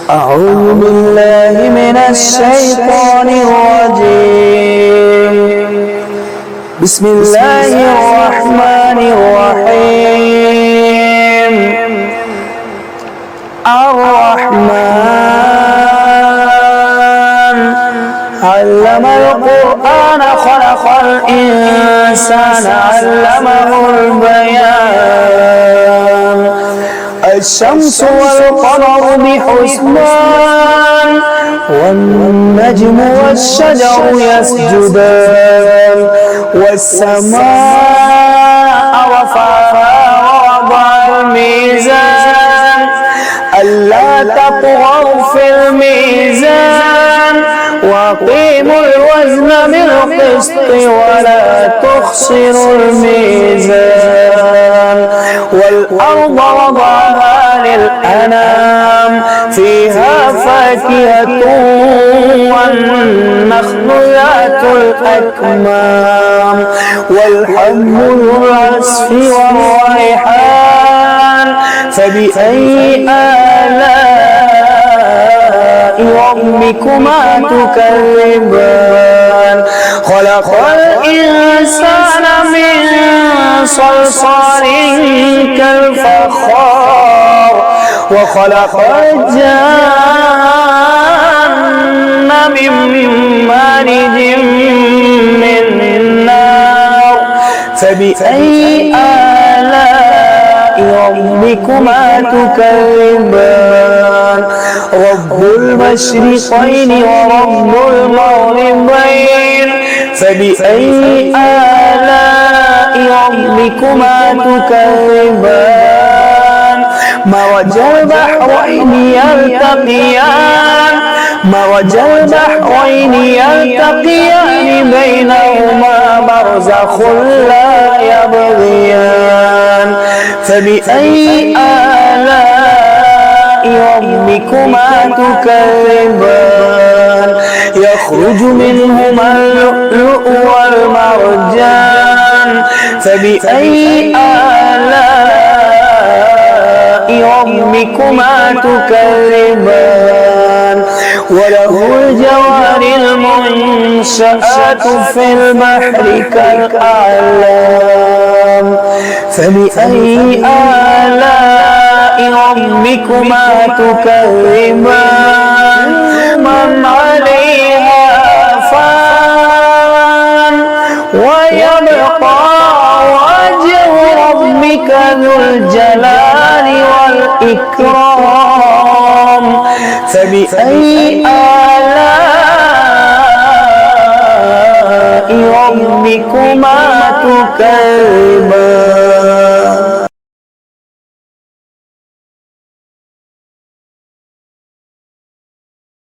أعوذ بالله من الشيطان الرجيم. بسم الله الرحمن الرحيم. الرحمن علم القرآن خلق الإنسان علمه البيان. الشمس والقمر بحسبان والنجم والشجر يسجدان والسماء رفعها ووضع الميزان ألا تطغوا في الميزان وأقيموا الوزن بالقسط ولا تخسروا الميزان والأرض وضعها للأنام فيها فاكهة والنخل ذات الأكمام والحب ذو العصف والريحان فبأي آلاء ربكما تكذبان. خلق الإنسان من صلصال كالفخار وخلق الجن من مارج من نار فبأي آلاء ربكما تكذبان. رب المشرقين ورب المغربين فبأي آلاء ربكما تكذبان. مرج البحرين يلتقيان بينهما برزخ لا يبغيان فبأي آلاء ربكما تكذبان. يخرج منهما اللؤلؤ والمرجان فبأي آلاء ربكما تكذبان. وله الجوار المنشآت في البحر كالأعلام فبأي آلاء ربكما تكذبان. من عليها فان ويبقى وجه ربك ذو الجلال والإكرام فبأي آلاء ربكما تكذبان.